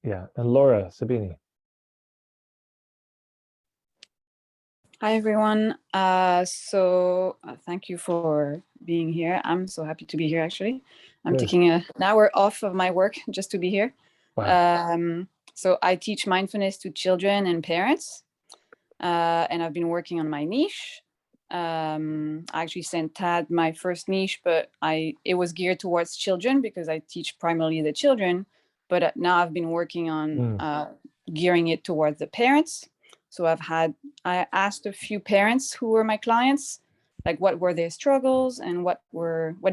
Yeah, and Laura Sabini. Hi, everyone. Thank you for being here. I'm so happy to be here, actually. I'm Good. taking an hour off of my work just to be here. Wow. So I teach mindfulness to children and parents, and I've been working on my niche. I actually sent Tad my first niche, but it was geared towards children because I teach primarily the children. But now I've been working on gearing it towards the parents. So I asked a few parents who were my clients, like what were their struggles and what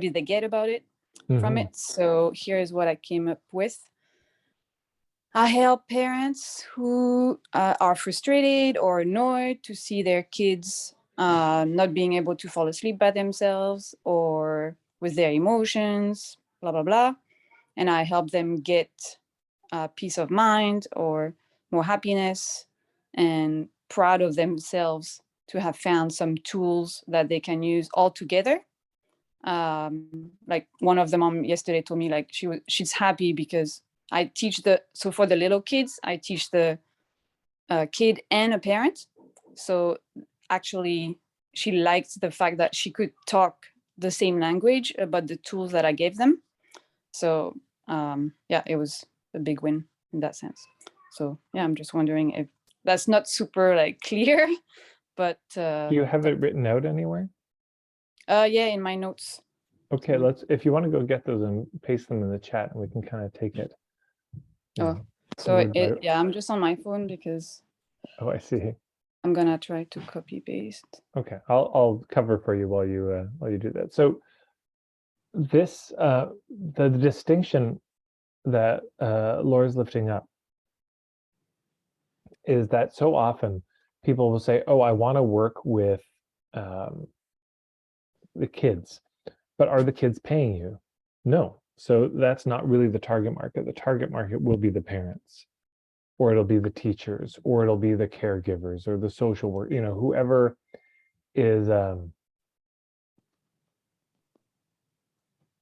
did they get about it from it. So here is what I came up with. I help parents who are frustrated or annoyed to see their kids not being able to fall asleep by themselves or with their emotions, blah, blah, blah. And I help them get peace of mind or more happiness and proud of themselves to have found some tools that they can use all together. Like one of the mom yesterday told me like she's happy because I teach so for the little kids, I teach the kid and a parent. So actually she liked the fact that she could talk the same language about the tools that I gave them. So yeah, it was a big win in that sense. So yeah, I'm just wondering if that's not super like clear, but Do you have it written out anywhere? yeah, in my notes. Okay, if you want to go get those and paste them in the chat, and we can kind of take it. Yeah, I'm just on my phone because I see. I'm gonna try to copy paste. Okay, I'll cover for you while you do that. So this the distinction that Laura's lifting up is that so often people will say, "Oh, I want to work with the kids," but are the kids paying you? No. So that's not really the target market. The target market will be the parents, or it'll be the teachers, or it'll be the caregivers, or the social work. Whoever is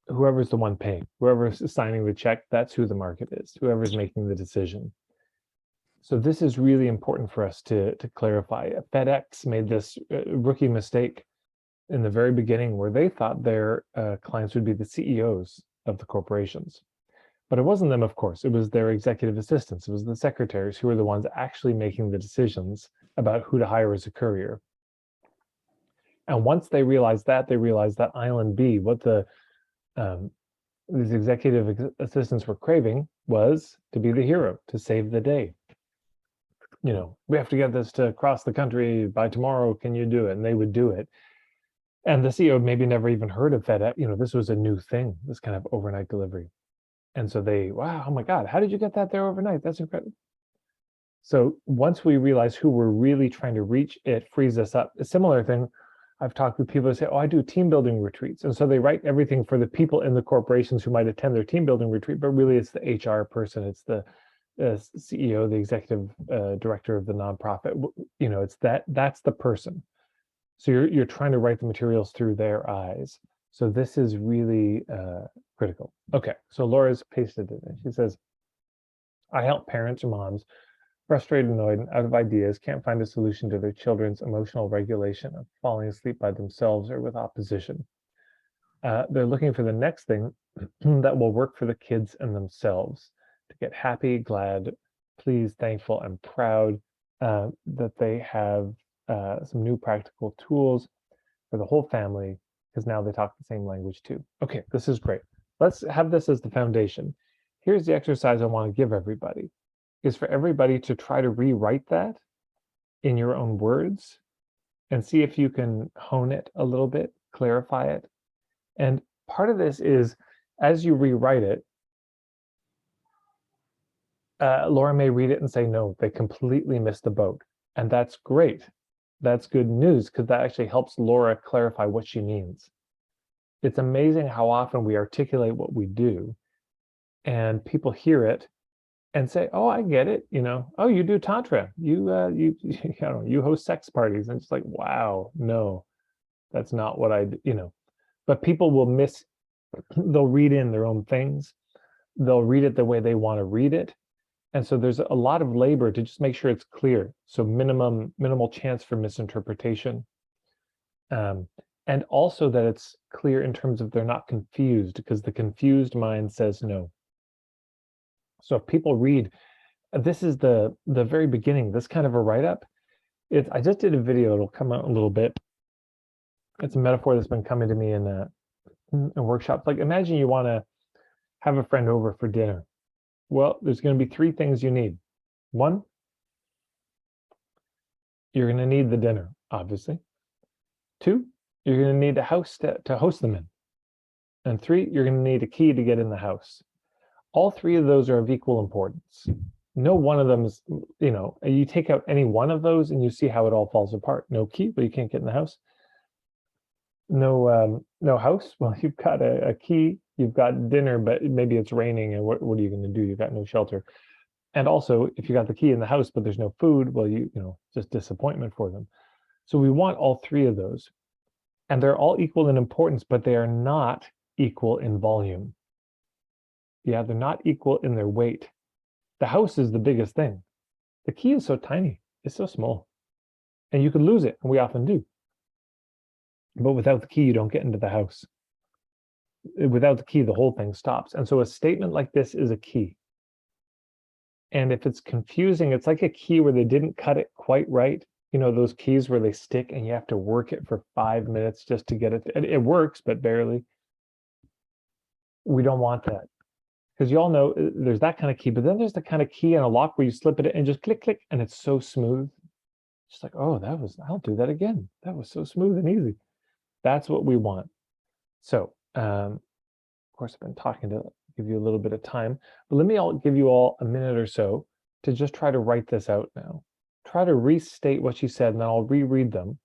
whoever's the one paying, whoever's signing the check. That's who the market is. Whoever's making the decision. So this is really important for us to clarify. FedEx made this rookie mistake in the very beginning where they thought their clients would be the CEOs of the corporations. But it wasn't them, of course. It was their executive assistants. It was the secretaries who were the ones actually making the decisions about who to hire as a courier. And once they realized that, Island B, what these executive assistants were craving was to be the hero, to save the day. We have to get this to across the country by tomorrow. Can you do it? And they would do it. And the CEO maybe never even heard of FedEx. This was a new thing, this kind of overnight delivery. And so wow, oh my God, how did you get that there overnight? That's incredible. So once we realize who we're really trying to reach, it frees us up. A similar thing, I've talked with people who say, oh, I do team building retreats. And so they write everything for the people in the corporations who might attend their team building retreat, but really it's the HR person, it's the CEO, the executive director of the nonprofit. It's that's the person. So you're trying to write the materials through their eyes. So this is really critical. Okay, so Laura's pasted it in. She says, I help parents or moms frustrated, annoyed, and out of ideas, can't find a solution to their children's emotional regulation of falling asleep by themselves or with opposition. They're looking for the next thing that will work for the kids and themselves to get happy, glad, pleased, thankful, and proud that they have some new practical tools for the whole family, because now they talk the same language too. Okay, this is great. Let's have this as the foundation. Here's the exercise I want to give everybody, is for everybody to try to rewrite that in your own words and see if you can hone it a little bit, clarify it. And part of this is, as you rewrite it, Laura may read it and say, no, they completely missed the boat. And that's great. That's good news, because that actually helps Laura clarify what she means. It's amazing how often we articulate what we do and people hear it and say, oh, I get it. Oh, you do Tantra. You host sex parties. And it's like, wow, no, that's not what I do, But people will they'll read in their own things. They'll read it the way they want to read it. And so there's a lot of labor to just make sure it's clear. So minimal chance for misinterpretation. And also that it's clear in terms of they're not confused, because the confused mind says no. So if people read, this is the very beginning, this kind of a write-up. I just did a video, it'll come out in a little bit. It's a metaphor that's been coming to me in workshops. Like, imagine you want to have a friend over for dinner. Well, there's going to be 3 things you need. 1, you're going to need the dinner, obviously. 2, you're going to need a house to host them in. And 3, you're going to need a key to get in the house. All 3 of those are of equal importance. No one of them is, you take out any one of those and you see how it all falls apart. No key, but you can't get in the house. No house, well, you've got a key, you've got dinner, but maybe it's raining, and what are you going to do? You've got no shelter. And also, if you got the key in the house but there's no food, well, just disappointment for them. So we want all 3 of those, and they're all equal in importance, but they are not equal in volume. Yeah, they're not equal in their weight. The house is the biggest thing. The key is so tiny, it's so small, and you could lose it, and we often do. But without the key, you don't get into the house. Without the key, the whole thing stops. And so a statement like this is a key. And if it's confusing, it's like a key where they didn't cut it quite right. Those keys where they stick and you have to work it for 5 minutes just to get it. It works, but barely. We don't want that. Because you all know there's that kind of key, but then there's the kind of key on a lock where you slip it and just click, click, and it's so smooth. Just like, oh, I'll do that again. That was so smooth and easy. That's what we want. So, of course, I've been talking to give you a little bit of time, but let me give you all a minute or so to just try to write this out now. Try to restate what she said, and then I'll reread them,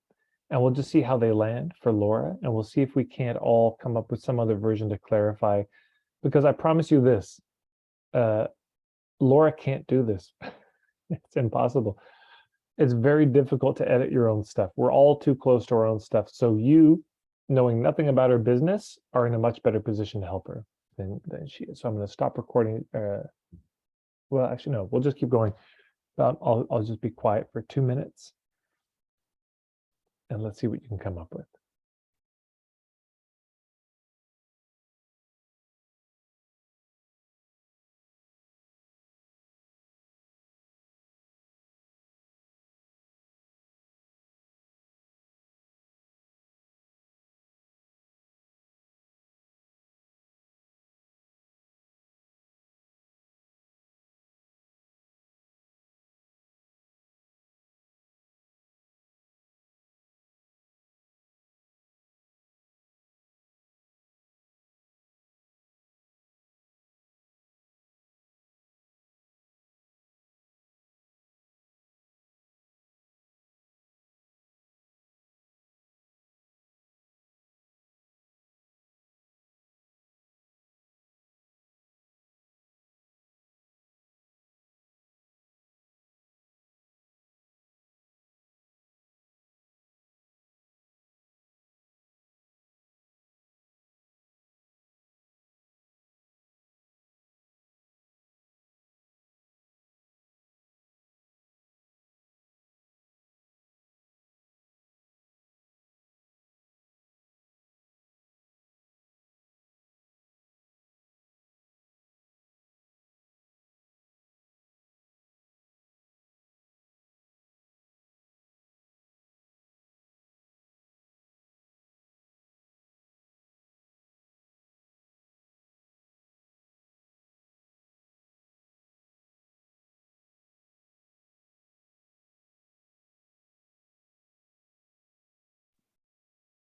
and we'll just see how they land for Laura, and we'll see if we can't all come up with some other version to clarify, because I promise you this, Laura can't do this. It's impossible. It's very difficult to edit your own stuff. We're all too close to our own stuff. So you, knowing nothing about her business, are in a much better position to help her than she is. So I'm going to stop recording. Well, actually, no, we'll just keep going. I'll just be quiet for 2 minutes, and let's see what you can come up with.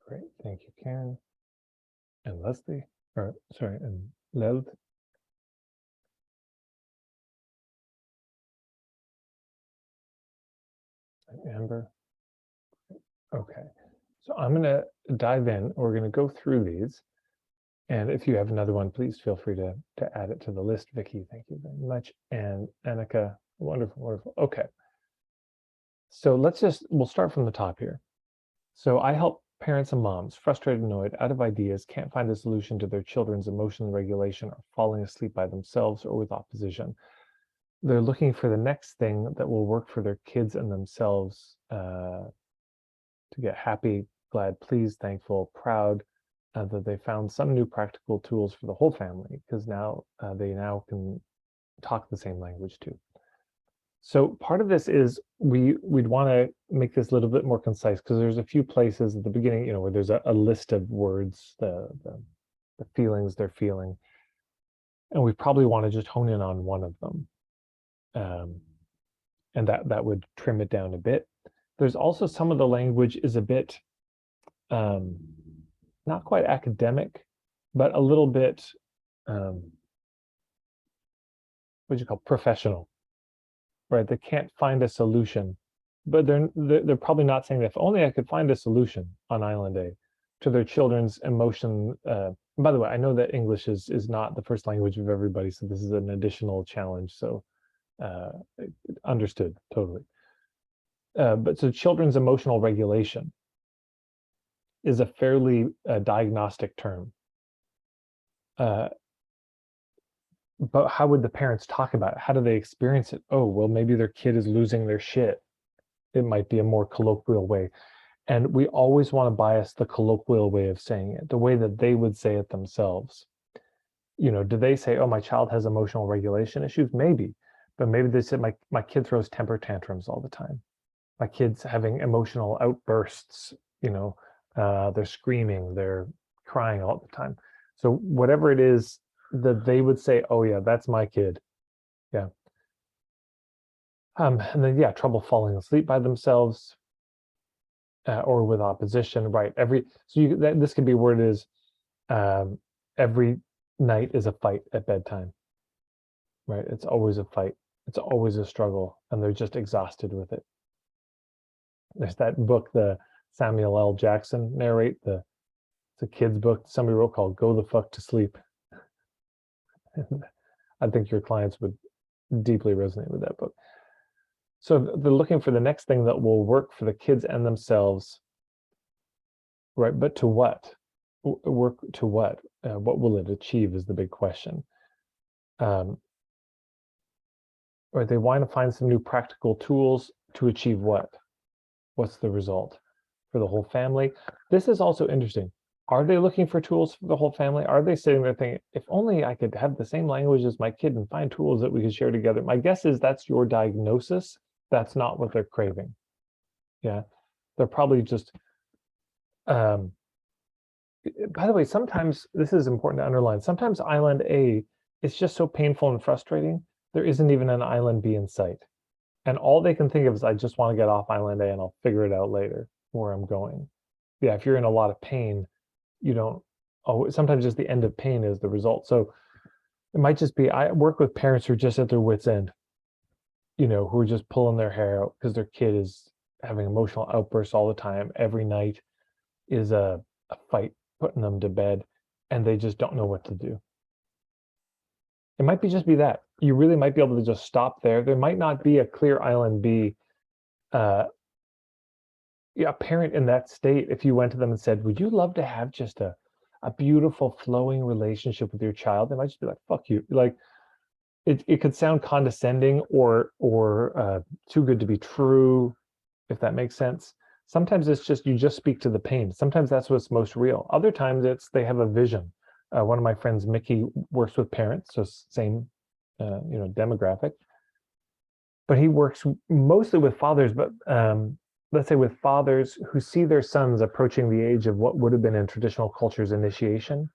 Great, thank you, Karen and Leslie, or sorry, and Leld. And Amber. Okay, so I'm going to dive in. We're going to go through these. And if you have another one, please feel free to add it to the list. Vicky, thank you very much. And Annika, wonderful, wonderful. Okay. So we'll start from the top here. So I help parents and moms, frustrated, annoyed, out of ideas, can't find a solution to their children's emotional regulation, or falling asleep by themselves or with opposition. they're looking for the next thing that will work for their kids and themselves, to get happy, glad, pleased, thankful, proud, that they found some new practical tools for the whole family, because now they now can talk the same language too. So part of this is we'd want to make this a little bit more concise, because there's a few places at the beginning, where there's a list of words, the feelings they're feeling, and we probably want to just hone in on one of them, and that would trim it down a bit. There's also some of the language is a bit not quite academic, but a little bit what do you call professional, right? They can't find a solution, but they're probably not saying that if only I could find a solution on Island A to their children's emotion. By the way, I know that English is not the first language of everybody, so this is an additional challenge. So understood totally. But so children's emotional regulation is a fairly diagnostic term. But how would the parents talk about it? How do they experience it? Oh, well, maybe their kid is losing their shit. It might be a more colloquial way. And we always want to bias the colloquial way of saying it, the way that they would say it themselves. Do they say, oh, my child has emotional regulation issues? Maybe. But maybe they said, my kid throws temper tantrums all the time. My kid's having emotional outbursts, they're screaming, they're crying all the time. So whatever it is that they would say, oh yeah, that's my kid. Yeah. And then, yeah, trouble falling asleep by themselves, or with opposition, right? This could be worded as every night is a fight at bedtime, right? It's always a fight. It's always a struggle, and they're just exhausted with it. There's that book, the Samuel L. Jackson it's a kid's book somebody wrote called Go the Fuck to Sleep. I think your clients would deeply resonate with that book. So they're looking for the next thing that will work for the kids and themselves, right? But to what? Work to what? What will it achieve is the big question. Or they want to find some new practical tools to achieve what? What's the result for the whole family? This is also interesting. Are they looking for tools for the whole family? Are they sitting there thinking, if only I could have the same language as my kid and find tools that we could share together? My guess is that's your diagnosis. That's not what they're craving. Yeah. They're probably just, by the way, sometimes this is important to underline. Sometimes Island A is just so painful and frustrating, there isn't even an Island B in sight. And all they can think of is, I just want to get off Island A and I'll figure it out later where I'm going. Yeah, if you're in a lot of pain, sometimes just the end of pain is the result. So it might just be, I work with parents who are just at their wits' end, who are just pulling their hair out because their kid is having emotional outbursts all the time. Every night is a fight putting them to bed, and they just don't know what to do. It might just be that. You really might be able to just stop there. There might not be a clear Island B. A parent in that state, if you went to them and said, would you love to have just a beautiful flowing relationship with your child? They might just be like, fuck you. Like, it could sound condescending or too good to be true, if that makes sense. Sometimes it's just, you just speak to the pain. Sometimes that's what's most real. Other times it's, they have a vision. One of my friends, Mickey, works with parents, so same, demographic, but he works mostly with fathers, but let's say with fathers who see their sons approaching the age of what would have been in traditional cultures initiation,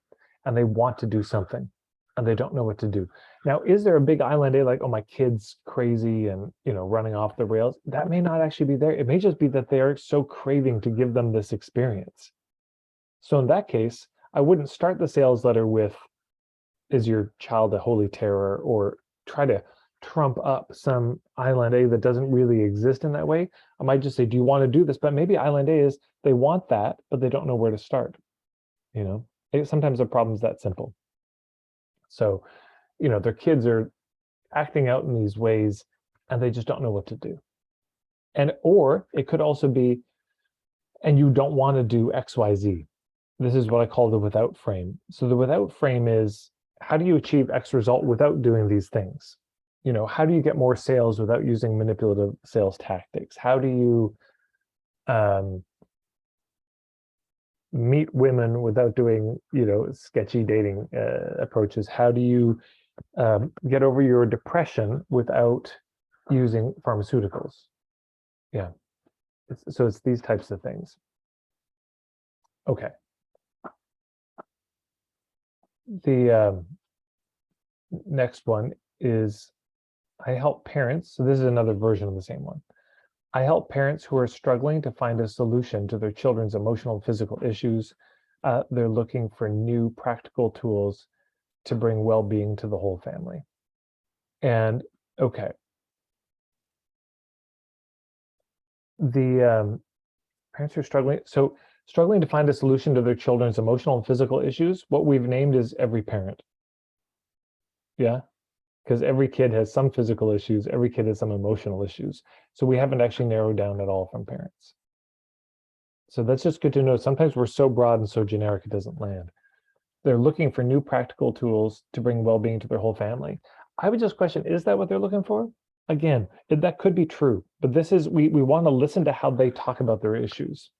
and they want to do something and they don't know what to do. Now, is there a big Island A, like, oh, my kid's crazy and, running off the rails? That may not actually be there. It may just be that they are so craving to give them this experience. So in that case, I wouldn't start the sales letter with, is your child a holy terror, or try to trump up some Island A that doesn't really exist in that way. I might just say, do you want to do this? But maybe Island A is, they want that, but they don't know where to start. Sometimes the problem's that simple. So, their kids are acting out in these ways and they just don't know what to do. Or it could also be, and you don't want to do XYZ. This is what I call the without frame. So the without frame is, how do you achieve X result without doing these things? how do you get more sales without using manipulative sales tactics? How do you meet women without doing, sketchy dating approaches? How do you get over your depression without using pharmaceuticals? Yeah. So it's these types of things. Okay. The next one is I help parents. So this is another version of the same one. I help parents who are struggling to find a solution to their children's emotional and physical issues. They're looking for new practical tools to bring well-being to the whole family. And okay. The parents who are struggling to find a solution to their children's emotional and physical issues, what we've named is every parent. Yeah, because every kid has some physical issues, every kid has some emotional issues. So we haven't actually narrowed down at all from parents. So that's just good to know. Sometimes we're so broad and so generic, it doesn't land. They're looking for new practical tools to bring well-being to their whole family. I would just question, is that what they're looking for? Again, that could be true, but this is, we want to listen to how they talk about their issues.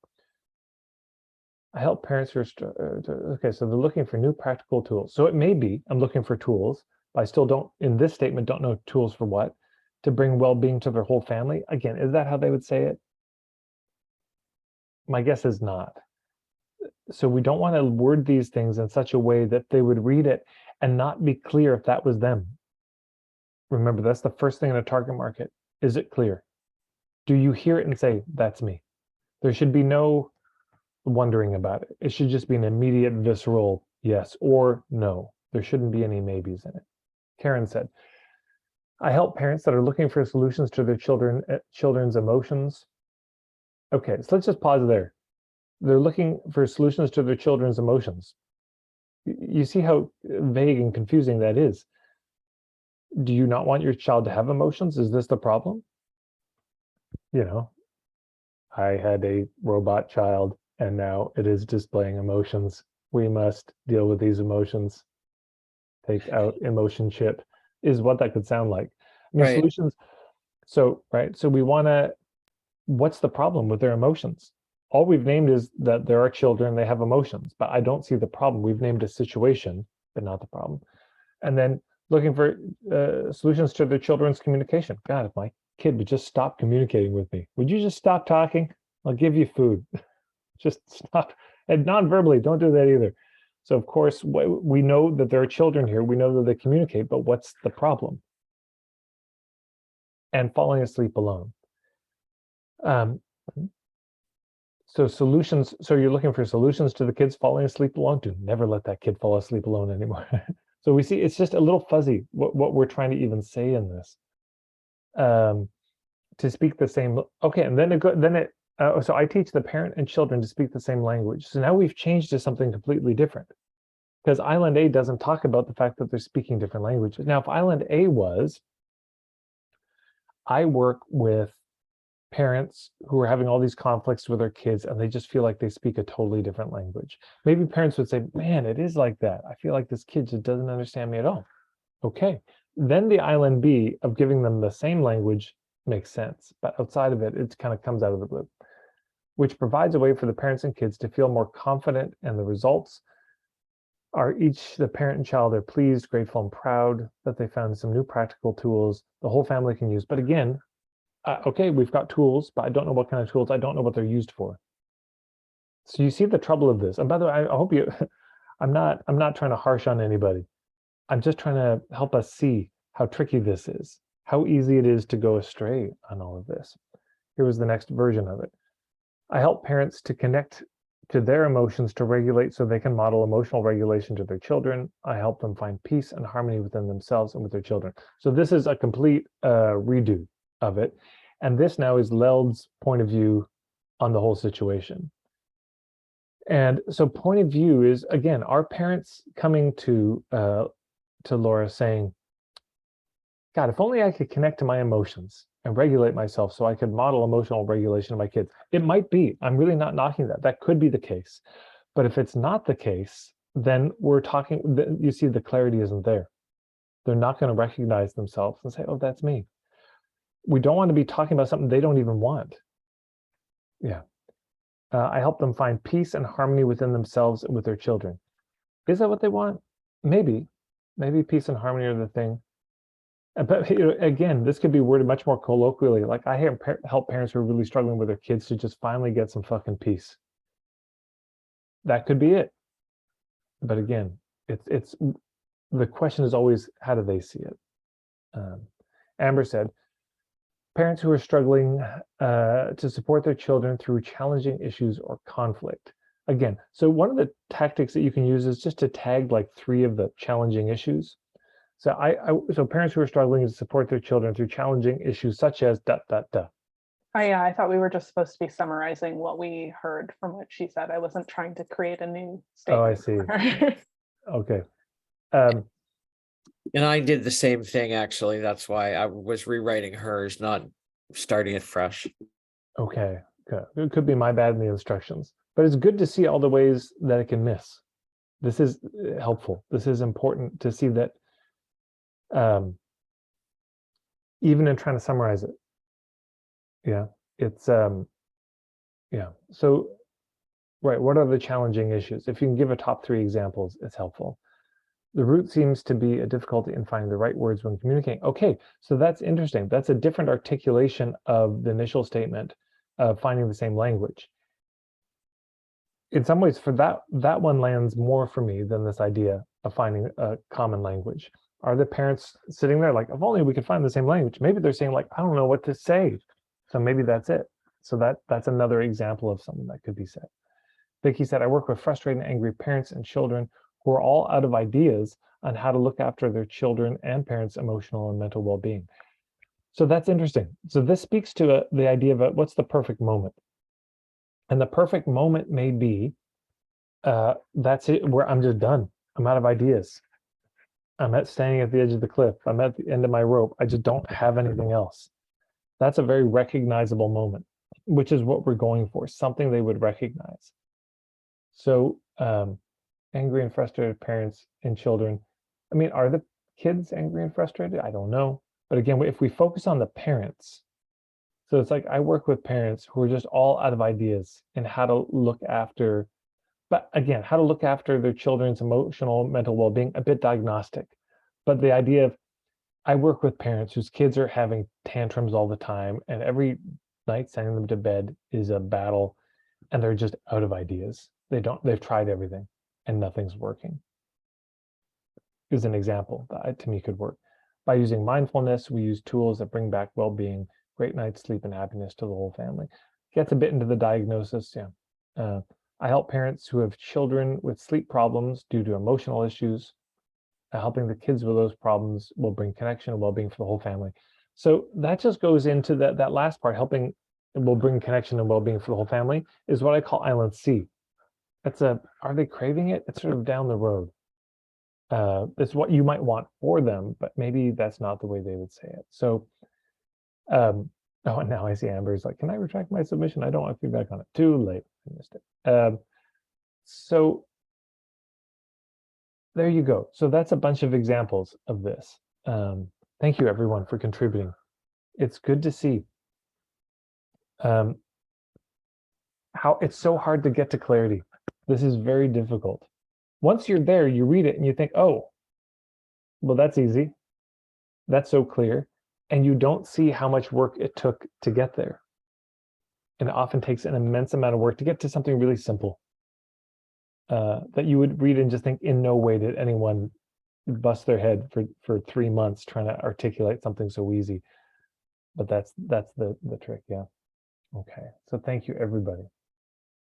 I help parents who are, okay, so they're looking for new practical tools. So it may be, I'm looking for tools, but I still don't, in this statement, don't know tools for what, to bring well-being to their whole family. Again, is that how they would say it? My guess is not. So we don't want to word these things in such a way that they would read it and not be clear if that was them. Remember, that's the first thing in a target market. Is it clear? Do you hear it and say, that's me? There should be no wondering about it. It should just be an immediate visceral yes or no. There shouldn't be any maybes in it. Karen said, I help parents that are looking for solutions to their children's emotions. Okay, so let's just pause there. They're looking for solutions to their children's emotions. You see how vague and confusing that is. Do you not want your child to have emotions? Is this the problem? I had a robot child and now it is displaying emotions. We must deal with these emotions. Take out emotion chip is what that could sound like. I mean, Right. solutions. So we want to, what's the problem with their emotions? All we've named is that there are children, they have emotions, but I don't see the problem. We've named a situation, but not the problem. And then looking for solutions to their children's communication. God, if my kid would just stop communicating with me, would you just stop talking? I'll give you food. Just stop. And non-verbally, don't do that either. So of course, we know that there are children here. We know that they communicate, but what's the problem? And falling asleep alone. So solutions, so you're looking for solutions to the kids falling asleep alone. Do never let that kid fall asleep alone anymore. So we see it's just a little fuzzy what we're trying to even say in this. To speak the same, okay, and then so I teach the parent and children to speak the same language. So now we've changed to something completely different. Because Island A doesn't talk about the fact that they're speaking different languages. Now, if Island A was, I work with parents who are having all these conflicts with their kids and they just feel like they speak a totally different language. Maybe parents would say, man, it is like that. I feel like this kid just doesn't understand me at all. Okay. Then the Island B of giving them the same language makes sense. But outside of it, it kind of comes out of the blue, which provides a way for the parents and kids to feel more confident, and the results are the parent and child are pleased, grateful, and proud that they found some new practical tools the whole family can use. But again, okay, we've got tools, but I don't know what kind of tools. I don't know what they're used for. So you see the trouble of this. And by the way, I hope you, I'm not trying to harsh on anybody. I'm just trying to help us see how tricky this is, how easy it is to go astray on all of this. Here was the next version of it. I help parents to connect to their emotions to regulate so they can model emotional regulation to their children. I help them find peace and harmony within themselves and with their children. So this is a complete redo of it. And this now is Leld's point of view on the whole situation. And so point of view is, again, our parents coming to Laura saying, God, if only I could connect to my emotions and regulate myself so I could model emotional regulation of my kids. It might be. I'm really not knocking that. That could be the case. But if it's not the case, then we're talking, you see the clarity isn't there. They're not going to recognize themselves and say, oh, that's me. We don't want to be talking about something they don't even want. Yeah. I help them find peace and harmony within themselves and with their children. Is that what they want? Maybe. Maybe peace and harmony are the thing. But again, this could be worded much more colloquially. Like I help parents who are really struggling with their kids to just finally get some fucking peace. That could be it. But again, it's the question is always, how do they see it? Amber said, parents who are struggling to support their children through challenging issues or conflict. Again, so one of the tactics that you can use is just to tag like 3 of the challenging issues. So so parents who are struggling to support their children through challenging issues such as ... I thought we were just supposed to be summarizing what we heard from what she said. I wasn't trying to create a new statement. Oh, I see. Okay. And I did the same thing, actually. That's why I was rewriting hers, not starting it fresh. Okay. It could be my bad in the instructions, but it's good to see all the ways that it can miss. This is helpful. This is important to see that even in trying to summarize it. Yeah, it's yeah. So, right, what are the challenging issues? If you can give a top 3 examples, it's helpful. The root seems to be a difficulty in finding the right words when communicating. Okay, so that's interesting. That's a different articulation of the initial statement of finding the same language. In some ways, for that one lands more for me than this idea of finding a common language. Are the parents sitting there like, if only we could find the same language? Maybe they're saying like, I don't know what to say. So maybe that's it. So that's another example of something that could be said. Vicky said, I work with frustrated and angry parents and children who are all out of ideas on how to look after their children and parents' emotional and mental well-being. So that's interesting. So this speaks to the idea of what's the perfect moment. And the perfect moment may be, that's it, where I'm just done. I'm out of ideas. I'm standing at the edge of the cliff. I'm at the end of my rope. I just don't have anything else. That's a very recognizable moment, which is what we're going for, something they would recognize. So angry and frustrated parents and children. I mean, are the kids angry and frustrated? I don't know. But again, if we focus on the parents, so it's like I work with parents who are just all out of ideas in how to look after, but again, how to look after their children's emotional, mental well-being, a bit diagnostic. But the idea of, I work with parents whose kids are having tantrums all the time, and every night sending them to bed is a battle, and they're just out of ideas. They've tried everything and nothing's working. Is an example that to me could work. By using mindfulness, we use tools that bring back well-being, great night's sleep, and happiness to the whole family. Gets a bit into the diagnosis, yeah. I help parents who have children with sleep problems due to emotional issues. Helping the kids with those problems will bring connection and well-being for the whole family. So that just goes into that last part, helping will bring connection and well-being for the whole family, is what I call Island C. Are they craving it? It's sort of down the road. It's what you might want for them, but maybe that's not the way they would say it. So, oh, now I see Amber's like, can I retract my submission? I don't want feedback on it. Too late. I missed it. So there you go. So that's a bunch of examples of this. Thank you, everyone, for contributing. It's good to see how it's so hard to get to clarity. This is very difficult. Once you're there, you read it and you think, oh, well, that's easy. That's so clear. And you don't see how much work it took to get there. And it often takes an immense amount of work to get to something really simple. That you would read and just think, in no way did anyone bust their head for 3 months trying to articulate something so easy. But that's the trick, yeah. Okay, so thank you, everybody.